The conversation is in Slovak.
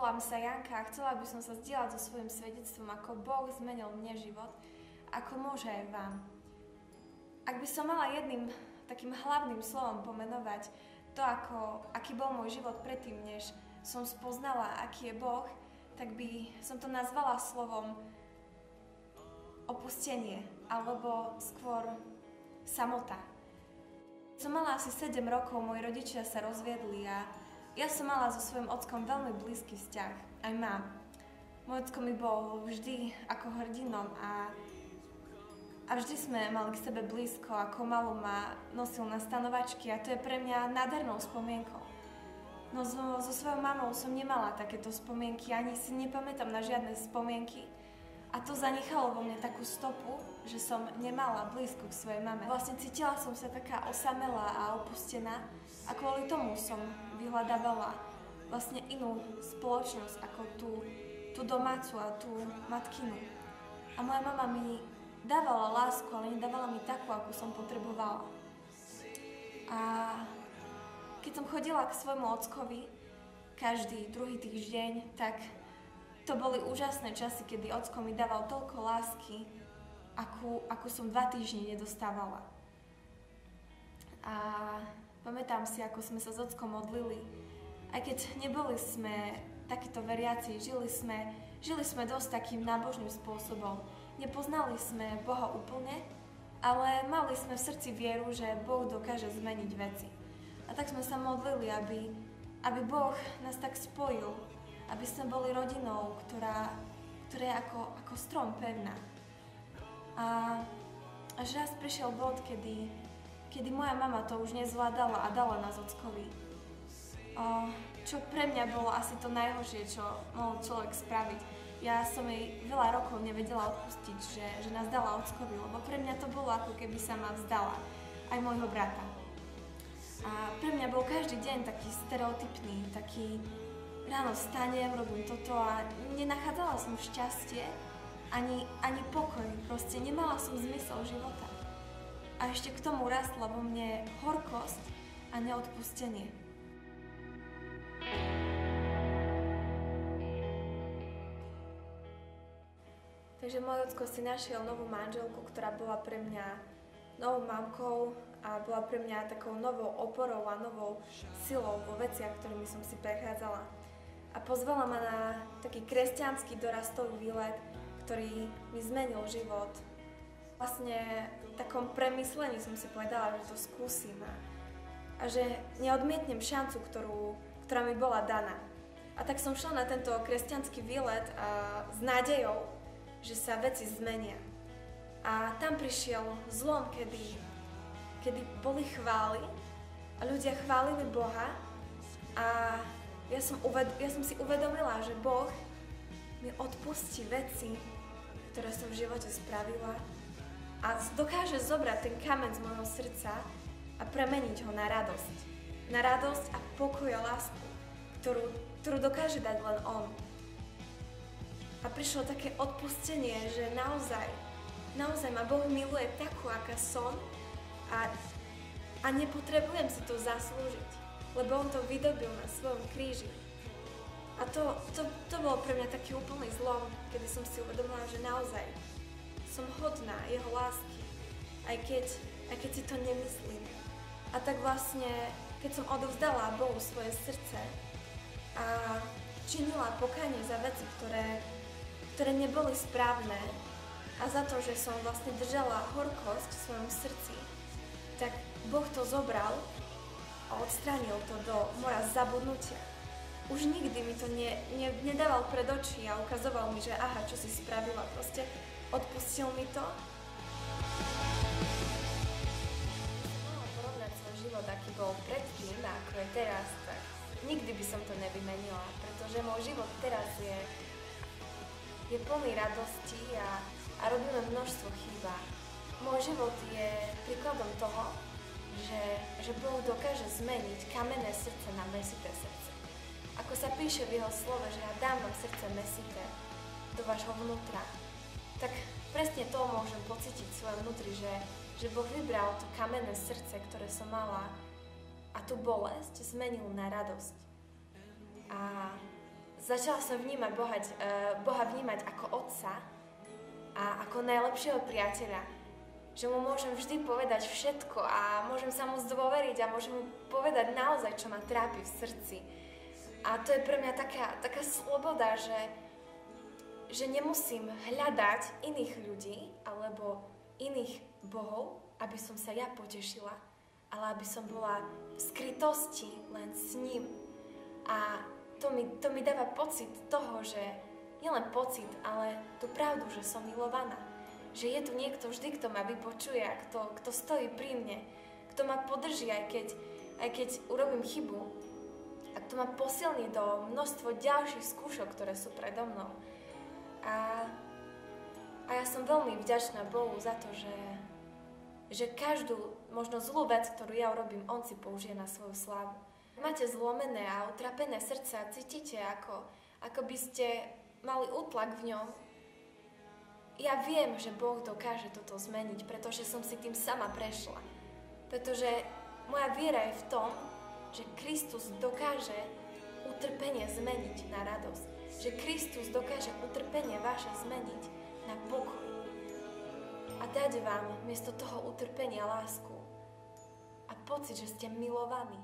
Volám sa Janka a chcela by som sa zdieľať so svojím svedectvom, ako Boh zmenil mne život, ako môže aj vám. Ak by som mala jedným takým hlavným slovom pomenovať to, aký bol môj život predtým, než som spoznala, aký je Boh, tak by som to nazvala slovom opustenie, alebo skôr samota. Som mala asi 7 rokov, moji rodičia sa rozviedli a ja som mala so svojím ockom veľmi blízky vzťah, aj mám. Môj ocko mi bol vždy ako hrdinom a vždy sme mali k sebe blízko, ako malú ma nosil na stanovačky a to je pre mňa nádhernou spomienkou. No so svojou mamou som nemala takéto spomienky, ani si nepamätám na žiadne spomienky. A to zanechalo vo mne takú stopu, že som nemala blízko k svojej mame. Vlastne cítila som sa taká osamelá a opustená a kvôli tomu som vyhľadávala vlastne inú spoločnosť ako tú domácu a tú matkinu. A moja mama mi dávala lásku, ale nedávala mi takú, akú som potrebovala. A keď som chodila k svojmu ockovi každý druhý týždeň, tak to boli úžasné časy, kedy ocko mi dával toľko lásky, akú som 2 týždne nedostávala. A pamätám si, ako sme sa s ockom modlili. Aj keď neboli sme takíto veriaci, žili sme dosť takým nábožným spôsobom. Nepoznali sme Boha úplne, ale mali sme v srdci vieru, že Boh dokáže zmeniť veci. A tak sme sa modlili, aby Boh nás tak spojil, aby sme boli rodinou, ktorá je ako strom pevná. A až raz prišiel bod, kedy moja mama to už nezvládala a dala nás ockovi. Čo pre mňa bolo asi to najhoršie, čo mohol človek spraviť. Ja som jej veľa rokov nevedela odpustiť, že nás dala ockovi, lebo pre mňa to bolo, ako keby sa ma vzdala, aj môjho brata. A pre mňa bol každý deň taký stereotypný, taký ráno vstanem, robím toto a nenachádzala som šťastie, ani pokoj, proste nemala som zmysel života. A ešte k tomu rastla vo mne horkosť a neodpustenie. Takže môj ocko si našiel novú manželku, ktorá bola pre mňa novou mamkou a bola pre mňa takou novou oporou a novou silou vo veciach, ktorými som si prechádzala. A pozvala ma na taký kresťanský dorastový výlet, ktorý mi zmenil život. Vlastne v takom premyslení som si povedala, že to skúsim a že neodmietnem šancu, ktorá mi bola daná. A tak som šla na tento kresťanský výlet s nádejou, že sa veci zmenia. A tam prišiel zlom, kedy boli chvály a ľudia chválili Boha a ja som si uvedomila, že Boh mi odpustí veci, ktoré som v živote spravila a dokáže zobrať ten kameň z môjho srdca a premeniť ho na radosť. Na radosť a pokoj a lásku, ktorú dokáže dať len On. A prišlo také odpustenie, že naozaj ma Boh miluje takú, aká som a nepotrebujem si to zaslúžiť, lebo On to vydobil na svojom kríži. A to bolo pre mňa taký úplný zlom, kedy som si uvedomila, že naozaj som hodná Jeho lásky, aj keď si to nemyslím. A tak vlastne, keď som odovzdala Bohu svoje srdce a činila pokánie za veci, ktoré neboli správne a za to, že som vlastne držala horkosť v svojom srdci, tak Boh to zobral a odstránil to do mora zabudnutia. Už nikdy mi to nedával pred oči a ukazoval mi, že aha, čo si spravila, proste odpustil mi to. Porovnať svoj život, aký bol predtým a ako je teraz, tak nikdy by som to nevymenila, pretože môj život teraz je plný radosti a robíme množstvo chýb. Môj život je príkladom toho, že Boh dokáže zmeniť kamenné srdce na mäsité srdce. Ako sa píše v Jeho slove, že ja dám vám srdce mäsité do vášho vnútra, tak presne to môžem pocítiť v svojom vnútri, že Boh vybral to kamenné srdce, ktoré som mala a tú bolesť zmenil na radosť. A Začala som Boha vnímať ako otca a ako najlepšieho priateľa. Že mu môžem vždy povedať všetko a môžem sa mu zdôveriť a môžem mu povedať naozaj, čo ma trápi v srdci. A to je pre mňa taká sloboda, že nemusím hľadať iných ľudí alebo iných bohov, aby som sa ja potešila, ale aby som bola v skrytosti len s ním. A to mi dáva pocit toho, že nielen pocit, ale tú pravdu, že som milovaná. Že je tu niekto vždy, kto ma vypočuje a kto stojí pri mne, kto ma podrží, aj keď urobím chybu. A kto ma posilní do množstvo ďalších skúšok, ktoré sú predo mnou. A ja som veľmi vďačná Bohu za to, že každú možno zlú vec, ktorú ja urobím, on si použije na svoju slávu. Máte zlomené a utrapené srdce a cítite, ako by ste mali útlak v ňom. Ja viem, že Boh dokáže toto zmeniť, pretože som si tým sama prešla. Pretože moja viera je v tom, že Kristus dokáže utrpenie zmeniť na radosť. Že Kristus dokáže utrpenie vaše zmeniť na pokoj. A dať vám miesto toho utrpenia lásku a pocit, že ste milovaní.